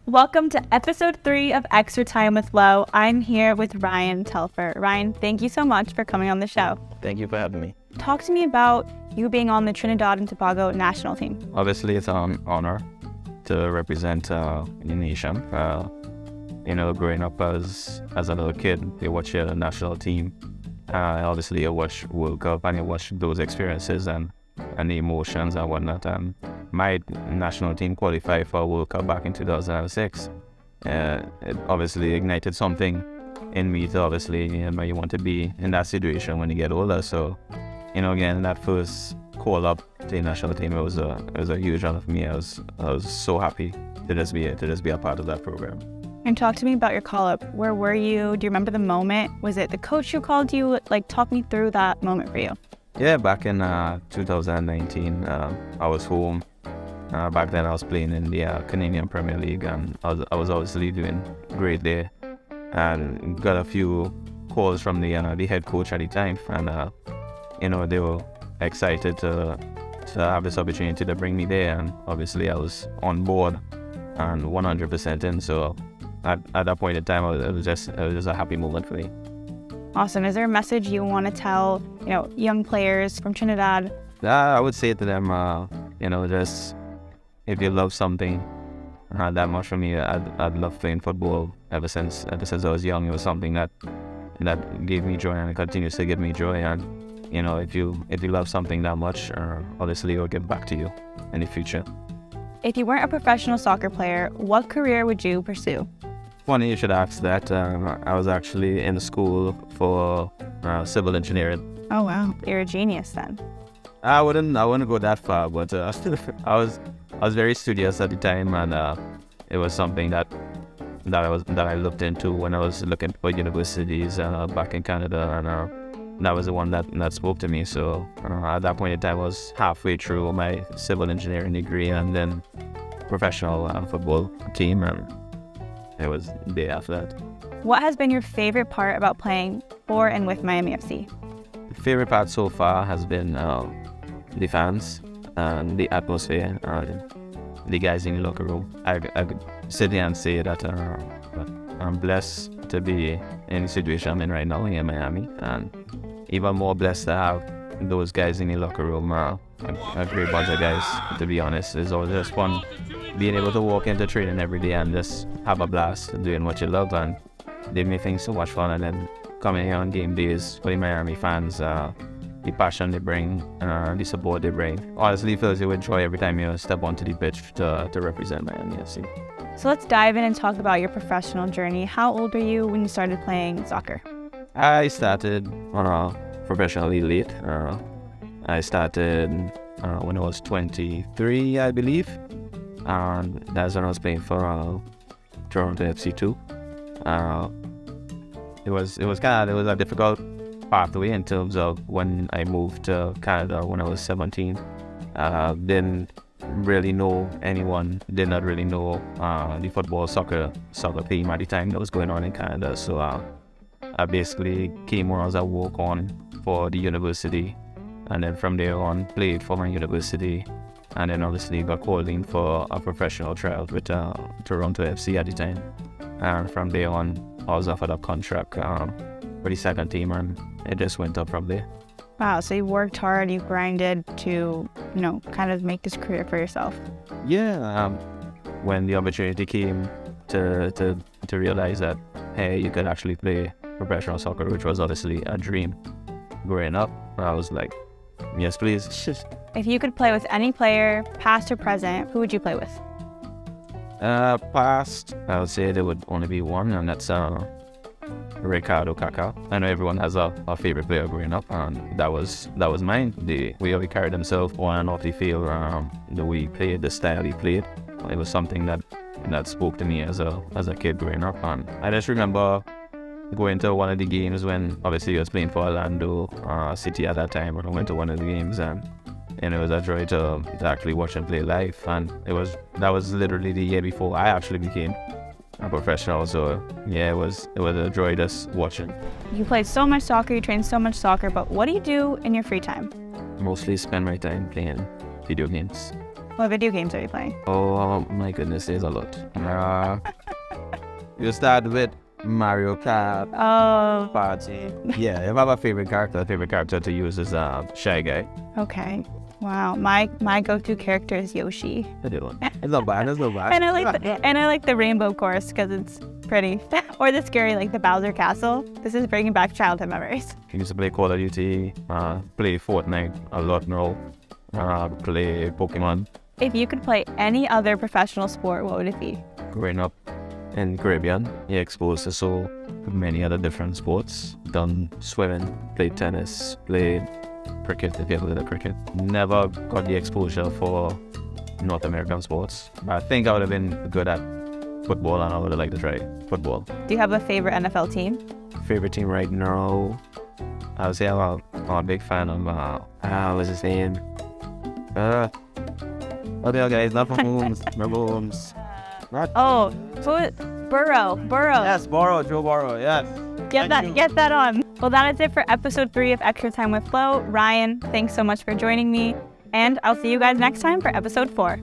Welcome to episode 3 of Extra Time with Lo. I'm here with Ryan Telfer. Ryan, thank you so much for coming on the show. Thank you for having me. Talk to me about you being on the Trinidad and Tobago national team. Obviously, it's an honor to represent the nation. Growing up as a little kid, you watch the national team. Obviously, you watch World Cup and you watch those experiences and the emotions and whatnot. My national team qualified for World Cup back in 2006. It obviously ignited something in me to you want to be in that situation when you get older. So, again, that first call up to the national team, it was a huge honor for me. I was so happy to just be a part of that program. And talk to me about your call-up. Where were you? Do you remember the moment? Was it the coach who called you? Talk me through that moment for you. Yeah, back in 2019, I was home. Back then, I was playing in the Canadian Premier League, and I was obviously doing great there. And got a few calls from the head coach at the time, and they were excited to have this opportunity to bring me there. And obviously, I was on board and 100% in. So at that point in time, it was just a happy moment for me. Awesome. Is there a message you want to tell, young players from Trinidad? I would say to them, just if you love something that much. For me, I'd love playing football ever since I was young. It was something that gave me joy, and it continues to give me joy. And if you love something that much, obviously it will give back to you in the future. If you weren't a professional soccer player, what career would you pursue? Funny you should ask that. I was actually in school for civil engineering. Oh wow, you're a genius then. I wouldn't go that far, but I was very studious at the time, and it was something that I looked into when I was looking for universities back in Canada, and that was the one that spoke to me. So at that point in time, I was halfway through my civil engineering degree, and then professional football team, and it was the day after that. What has been your favorite part about playing for and with Miami FC? The favorite part so far has been the fans and the atmosphere, the guys in the locker room. I could sit here and say that I'm blessed to be in the situation I'm in right now in Miami, and even more blessed to have those guys in the locker room. A great bunch of guys, to be honest. It's always just fun being able to walk into training every day and just have a blast doing what you love, and they make things so much fun. And then coming here on game days for the Miami fans, the passion they bring, the support they bring, honestly fills you with joy every time you step onto the pitch to represent Miami FC. So let's dive in and talk about your professional journey. How old were you when you started playing soccer? I started professionally late. I started when I was 23, I believe. And that's when I was playing for Toronto FC too. It was a difficult pathway in terms of when I moved to Canada when I was 17. Didn't really know anyone, did not really know the soccer team at the time that was going on in Canada. So I basically came on as a walk-on for the university, and then from there on played for my university, and then obviously got called in for a professional tryout with Toronto FC at the time. And from there on, I was offered a contract for the second team, and it just went up from there. Wow, so you worked hard, you grinded to, kind of make this career for yourself. Yeah, when the opportunity came to realize that, hey, you could actually play professional soccer, which was obviously a dream growing up, I was like, yes, please. If you could play with any player, past or present, who would you play with? Past, I would say there would only be one, and that's Ricardo Kaká. I know everyone has a favorite player growing up, and that was mine. The way he carried himself on and off the field, the way he played, the style he played, it was something that spoke to me as a kid growing up. And I just remember going to one of the games when obviously he was playing for Orlando City at that time, but I went to one of the games, and it was a joy to actually watch him play live. And that was literally the year before I actually became a professional. So yeah, it was a joy just watching. You played so much soccer, you trained so much soccer, but what do you do in your free time? Mostly spend my time playing video games. What video games are you playing? Oh my goodness, there's a lot. You start with Mario Kart. Oh, Party. Yeah, if I have a favorite character to use is Shy Guy. okay. Wow, my go-to character is Yoshi, I do. It's not bad. It's not bad. and I like the rainbow course because it's pretty, or the scary like the Bowser Castle. This is bringing back childhood memories. I used to play Call of Duty, play Fortnite a lot now, play Pokemon. If you could play any other professional sport, what would it be? Growing up in Caribbean, you're exposed to so many other different sports. Done swimming, played tennis, played cricket, if you ever did cricket. Never got the exposure for North American sports. I think I would have been good at football, and I would have liked to try football. Do you have a favorite NFL team? Favorite team right now, I would say I'm a big fan of, what's his name? Oh, the guys, not Mahomes. Mahomes. Not. Oh, Burrow. Yes, Joe Burrow, yes. Get that on. Well, that is it for episode 3 of Extra Time with Flo. Ryan, thanks so much for joining me, and I'll see you guys next time for episode 4.